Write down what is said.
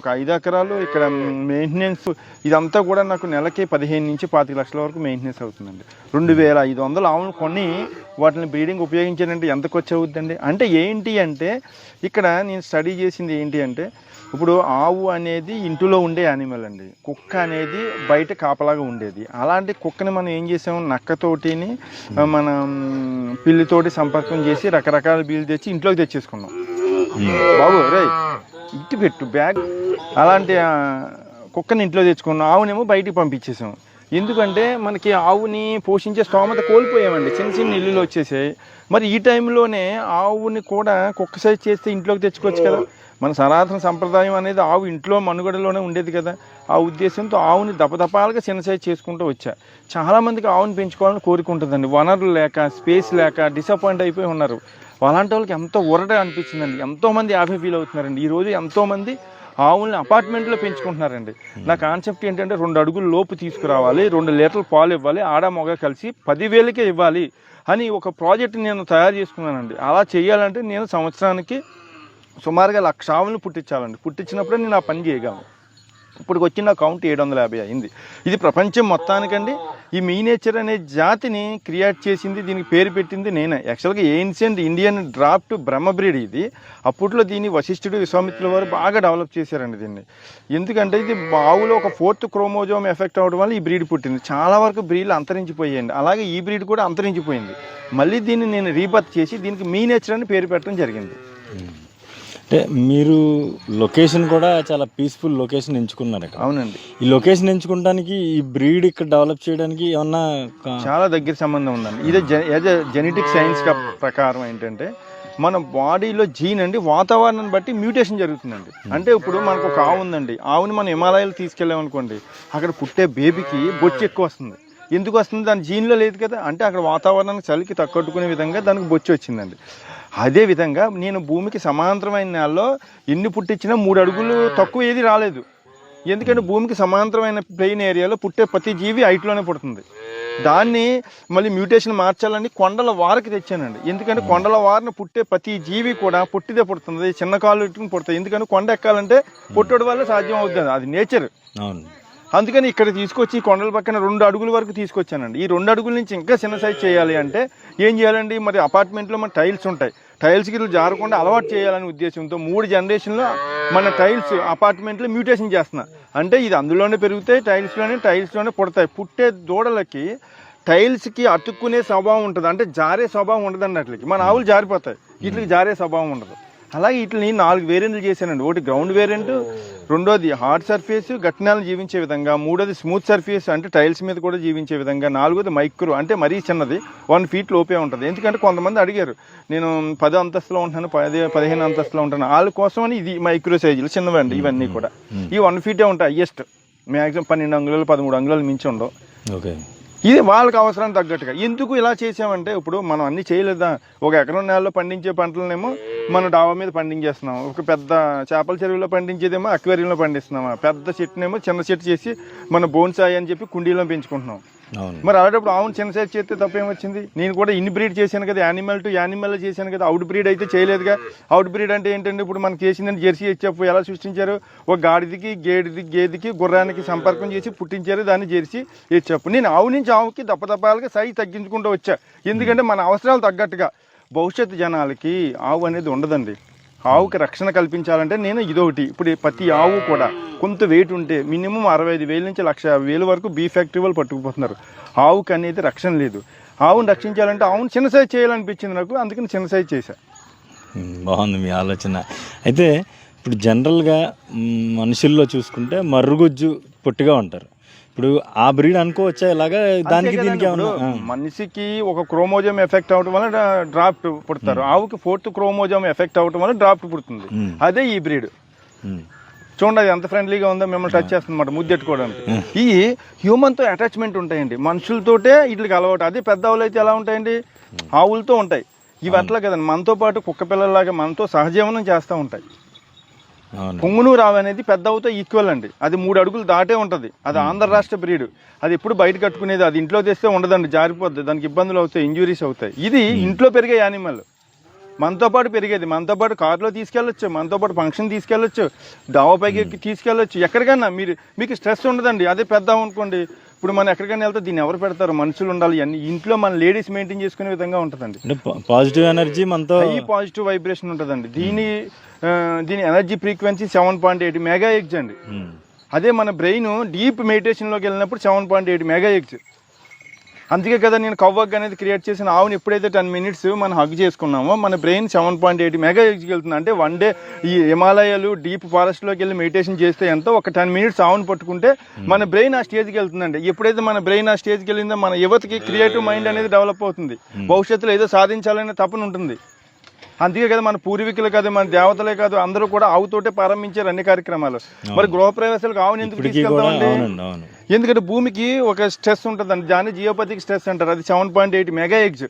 ఒక 5 ఎకరాలు ఇక్కడ మెయింటెనెన్స్ ఇదంతా కూడా నాకు నెలకి 15 నుంచి 25 లక్షల వరకు మెయింటెనెన్స్ అవుతుందండి. 2500 ఆవులను కొని వాటిని బ్రీడింగ్ ఉపయోగించానంటే ఎంత ఖర్చు అవుతుందండి? అంటే ఏంటి అంటే ఇక్కడ నేను స్టడీ చేసింది ఏంటి అంటే ఇప్పుడు ఆవు అనేది ఇంటిలో ఉండే యానిమల్ అండి, కుక్క అనేది బయట కాపలాగా ఉండేది. అలాంటి కుక్కని మనం ఏం చేసాము, నక్కతోటిని మనం పిల్లితోటి సంపర్కం చేసి రకరకాల బీలు తెచ్చి ఇంట్లోకి తెచ్చేసుకున్నాం. బాబు రే ఇట్టి పెట్టు బ్యాగ్, అలాంటి కుక్కని ఇంట్లో తెచ్చుకున్నాం, ఆవునేమో బయటికి పంపించేసాం. ఎందుకంటే మనకి ఆవుని పోషించే స్తోమత కోల్పోయామండి, చిన్న చిన్న ఇల్లులు వచ్చేసాయి. మరి ఈ టైంలోనే ఆవుని కూడా కుక్క సైజ్ చేస్తే ఇంట్లోకి తెచ్చుకోవచ్చు కదా. మన సనాతన సంప్రదాయం అనేది ఆవు ఇంట్లో మనుగడలోనే ఉండేది కదా. ఆ ఉద్దేశంతో ఆవుని దపదపాలుగా చిన్న సైజ్ చేసుకుంటూ వచ్చా. చాలామందికి ఆవుని పెంచుకోవాలని కోరిక ఉంటుందండి, వనరులు లేక స్పేస్ లేక డిసప్పాయింట్ అయిపోయి ఉన్నారు. అలాంటి వాళ్ళకి ఎంతో ఊరట అనిపించిందండి. ఎంతోమంది హ్యాపీ ఫీల్ అవుతున్నారండి. ఈరోజు ఎంతోమంది ఆవుల్ని అపార్ట్మెంట్లో పెంచుకుంటున్నారండి. నా కాన్సెప్ట్ ఏంటంటే 2 అడుగుల లోపు తీసుకురావాలి, 2 లీటర్ల పాలు ఇవ్వాలి, ఆడ మగ కలిసి 10,000కే ఇవ్వాలి అని ఒక ప్రాజెక్ట్ నేను తయారు చేసుకున్నానండి. అలా చేయాలంటే నేను సంవత్సరానికి సుమారుగా 1,00,000 ఆవులను పుట్టించాలండి. పుట్టించినప్పుడే నేను ఆ పని చేయగలను. ఇప్పుడు వచ్చిన కౌంట్ 750 అయింది. ఇది ప్రపంచం మొత్తానికండి ఈ మీనేచర్ అనే జాతిని క్రియేట్ చేసింది, దీనికి పేరు పెట్టింది నేనే. యాక్చువల్గా ఏన్షియంట్ ఇండియన్ డ్రాఫ్ట్ బ్రహ్మ బ్రీడ్ ఇది. అప్పట్లో దీన్ని వశిష్ఠుడు విశ్వామిత్రుల వారు బాగా డెవలప్ చేశారండి దీన్ని. ఎందుకంటే ఇది ఆవులో ఒక 4th క్రోమోజోమ్ ఎఫెక్ట్ అవ్వడం వల్ల ఈ బ్రీడ్ పుట్టింది. చాలా వరకు బ్రీడ్లు అంతరించిపోయాయండి, అలాగే ఈ బ్రీడ్ కూడా అంతరించిపోయింది. మళ్ళీ దీన్ని నేను రీబర్త్ చేసి దీనికి మీనేచర్ అని పేరు పెట్టడం జరిగింది. అంటే మీరు లొకేషన్ కూడా చాలా పీస్ఫుల్ లొకేషన్ ఎంచుకున్నారు. అవునండి. ఈ లొకేషన్ ఎంచుకోవడానికి ఈ బ్రీడ్ ఇక్కడ డెవలప్ చేయడానికి ఏమన్నా చాలా దగ్గర సంబంధం ఉందండి. ఇది జెనెటిక్ సైన్స్ ప్రకారం ఏంటంటే మన బాడీలో జీన్ అండి వాతావరణాన్ని బట్టి మ్యూటేషన్ జరుగుతుందండి. అంటే ఇప్పుడు మనకు ఒక ఆవు ఉందండి, ఆవుని మనం హిమాలయాలు తీసుకెళ్ళామనుకోండి, అక్కడ పుట్టే బేబీకి బొచ్చు ఎక్కువ వస్తుంది. ఎందుకు వస్తుంది? దాని జీన్లో లేదు కదా. అంటే అక్కడ వాతావరణానికి చలికి తగ్గట్టుకునే విధంగా దానికి బొచ్చు వచ్చిందండి. అదేవిధంగా నేను భూమికి సమాంతరమైన నేలలో ఎన్ని పుట్టించినా 3 అడుగులు తక్కువ ఏది రాలేదు. ఎందుకంటే భూమికి సమాంతరమైన ప్లెయిన్ ఏరియాలో పుట్టే ప్రతి జీవి హైట్లోనే పుడుతుంది. దాన్ని మళ్ళీ మ్యూటేషన్ మార్చాలని కొండల వారికి తెచ్చానండి. ఎందుకంటే కొండల వారిని పుట్టే ప్రతి జీవి కూడా పుట్టిదే పుడుతుంది, చిన్న కాళ్ళు ఇట్టుకుని పుడతాయి. ఎందుకంటే కొండ ఎక్కాలంటే పుట్టడం వల్ల సాధ్యం అవుతుంది, అది నేచర్. అందుకని ఇక్కడ తీసుకొచ్చి కొండల పక్కన 2 అడుగుల వరకు తీసుకొచ్చానండి. ఈ 2 అడుగుల నుంచి ఇంకా చిన్న సైజ్ చేయాలి అంటే ఏం చేయాలండి? మరి అపార్ట్మెంట్లో మన టైల్స్ ఉంటాయి, టైల్స్కి ఇల్లు జారకుండా అలవాటు చేయాలనే ఉద్దేశంతో 3 జనరేషన్లో మన టైల్స్ అపార్ట్మెంట్లో మ్యూటేషన్ చేస్తున్నా. అంటే ఇది అందులోనే పెరుగుతాయి, టైల్స్లోనే పుడతాయి. పుట్టే దూడలకి టైల్స్కి అతుక్కునే స్వభావం ఉంటుంది, అంటే జారే స్వభావం ఉండదండి. అట్లకి మన ఆవులు జారిపోతాయి, వీటికి జారే స్వభావం ఉండదు. అలాగే వీటిని 4 వేరియంట్లు చేశానండి. ఒకటి గ్రౌండ్ వేరియంట్, రెండోది హార్డ్ సర్ఫేస్ గట్టినాలను జీవించే విధంగా, మూడోది స్మూత్ సర్ఫేస్ అంటే టైల్స్ మీద కూడా జీవించే విధంగా, 4వది మైక్రో అంటే మరీ చిన్నది 1 feet లోపే ఉంటుంది. ఎందుకంటే కొంతమంది అడిగారు, నేను 10 అంతస్తులో ఉంటాను, 15 అంతస్తులో ఉంటాను, వాళ్ళ కోసమని ఇది మైక్రో సైజులు చిన్నవండి. ఇవన్నీ కూడా ఈ 1 feet ఉంటాయి. హైయెస్ట్ మ్యాక్సిమం 12 అంగుళాలు 13 అంగుళాలు మించి ఉండవు. ఓకే, ఇది వాళ్ళకి అవసరానికి తగ్గట్టుగా. ఎందుకు ఇలా చేసామంటే ఇప్పుడు మనం అన్నీ చేయలేదా? ఒక ఎకరం నేలలో పండించే పంటలనేమో మనం డాబా మీద పండించేస్తున్నాం, ఒక పెద్ద చేపల చెరువులో పండించేదేమో అక్వేరియంలో పండిస్తున్నామా, పెద్ద చెట్టునేమో చిన్న చెట్టు చేసి మన బోన్సాయి అని చెప్పి కుండీలో పెంచుకుంటున్నాం. మరి అలాంటప్పుడు ఆవును చిన్న సైజ్ చేస్తే తప్పేమొచ్చింది? నేను కూడా ఇన్ బ్రీడ్ చేశాను కదా, యానిమల్ టు యానిమల్ చేశాను కదా, అవుట్ బ్రీడ్ అయితే చేయలేదుగా. అవుట్ బ్రీడ్ అంటే ఏంటంటే ఇప్పుడు మనకి చేసిందని జెర్సీ హెచ్ఎఫ్ ఎలా సృష్టించారు? ఒక గాడిదికి గేదెకి గుర్రానికి సంపర్కం చేసి పుట్టించారు దాన్ని జెర్సీ హెచ్ఎఫ్. నేను ఆవు నుంచి ఆవుకి దప్పదప్పాలుగా సైజ్ తగ్గించుకుంటూ వచ్చా. ఎందుకంటే మన అవసరాలు తగ్గట్టుగా. భవిష్యత్తు జనాలకి ఆవు అనేది ఉండదండి. ఆవుకి రక్షణ కల్పించాలంటే నేను ఇదొకటి. ఇప్పుడు ప్రతి ఆవు కూడా కొంత వెయిట్ ఉంటే మినిమం 65,000 నుంచి 1,50,000 వరకు బీ ఫ్యాక్టరీ వాళ్ళు పట్టుకుపోతున్నారు. ఆవుకి అనేది రక్షణ లేదు. ఆవును రక్షించాలంటే ఆవును చిన్న సైజ్ చేయాలనిపించింది నాకు, అందుకని చిన్న సైజ్ చేశా. బాగుంది మీ ఆలోచన. అయితే ఇప్పుడు జనరల్గా మనుషుల్లో చూసుకుంటే మర్రుగుజ్జు పొట్టిగా ఉంటారు. ఇప్పుడు ఆ బ్రీడ్ అనుకోవచ్చా ఇలాగా? దానికి దీనికి మనిషికి ఒక క్రోమోజోమ్ ఎఫెక్ట్ అవడం వల్ల డ్రాఫ్ట్ పుడతారు, ఆవుకి 4th క్రోమోజోమ్ ఎఫెక్ట్ అవడం వల్ల డ్రాఫ్ట్ పుడుతుంది. అదే ఈ బ్రీడ్. చూడండి అది ఎంత ఫ్రెండ్లీగా ఉందో, మిమ్మల్ని టచ్ చేస్తుందన్నమాట, ముద్దెట్టుకోవడానికి. ఈ హ్యూమన్తో అటాచ్మెంట్ ఉంటాయండి, మనుషులతోటే వీటికి అలవాటు. అదే పెద్ద ఆవులు అయితే ఎలా ఉంటాయండి? ఆవులతో ఉంటాయి. ఇవి అట్లా కదండి, మనతో పాటు కుక్క పిల్లలాగా మనతో సహజీవనం చేస్తూ ఉంటాయి. పుంగునూరు ఆవు అనేది పెద్ద ఆవుతో ఈక్వల్ అండి. అది 3 అడుగులు దాటే ఉంటుంది. అది ఆంధ్ర రాష్ట్ర బ్రీడ్. అది ఎప్పుడు బయట కట్టుకునేది, అది ఇంట్లో తెస్తే ఉండదండి, జారిపోద్ది, దానికి ఇబ్బందులు అవుతాయి, ఇంజురీస్ అవుతాయి. ఇది ఇంట్లో పెరిగే యానిమల్. మనతో పాటు పెరిగేది, మనతో పాటు కారులో తీసుకెళ్ళొచ్చు, మనతో పాటు ఫంక్షన్ తీసుకెళ్ళొచ్చు, డాబా పైకి ఎక్కి తీసుకెళ్ళొచ్చు, ఎక్కడికైనా మీకు స్ట్రెస్ ఉండదండి. అదే పెద్ద అనుకోండి, ఇప్పుడు మనం ఎక్కడికైనా వెళ్తే దీన్ని ఎవరు పెడతారు, మనుషులు ఉండాలి, అన్ని ఇంట్లో మన లేడీస్ మెయింటైన్ చేసుకునే విధంగా ఉంటుందండి. అంటే పాజిటివ్ ఎనర్జీ మనతో హై పాజిటివ్ వైబ్రేషన్ ఉంటుందండి. దీని ఎనర్జీ ఫ్రీక్వెన్సీ 7.8 మెగా ఎగ్జ్ అండి. అదే మన బ్రెయిన్ డీప్ మెడిటేషన్లోకి వెళ్ళినప్పుడు 7.8 మెగా ఎగ్జ్. అందుకే కదా నేను కవ్వగ్ అనేది క్రియేట్ చేసిన ఆవుని ఎప్పుడైతే 10 minutes మనం హగ్ చేసుకున్నామో మన బ్రెయిన్ 7.8 మెగా ఎగ్జ్కి వెళ్తుంది. అంటే వన్ డే ఈ హిమాలయాలు డీప్ ఫారెస్ట్లోకి వెళ్ళి మెడిటేషన్ చేస్తే ఎంతో ఒక 10 minutes ఆవును పట్టుకుంటే మన బ్రెయిన్ ఆ స్టేజ్కి వెళ్తుందండి. ఎప్పుడైతే మన బ్రెయిన్ ఆ స్టేజ్కి వెళ్ళిందో మన యువతకి క్రియేటివ్ మైండ్ అనేది డెవలప్ అవుతుంది. భవిష్యత్తులో ఏదో సాధించాలనే తపన ఉంటుంది. అందుకే కదా మన పూర్వీకులు కాదు, మన దేవతలే కాదు, అందరూ కూడా ఆవుతోటే ప్రారంభించారు అన్ని కార్యక్రమాలు. మరి గృహప్రవేశాలకు ఆవుని ఎందుకు తీసుకెళ్తామండి? ఎందుకంటే భూమికి ఒక స్ట్రెస్ ఉంటుందండి, దాన్ని జియోపతిక్ స్ట్రెస్ అంటారు. అది 7.8 మెగా ఎగ్జ్.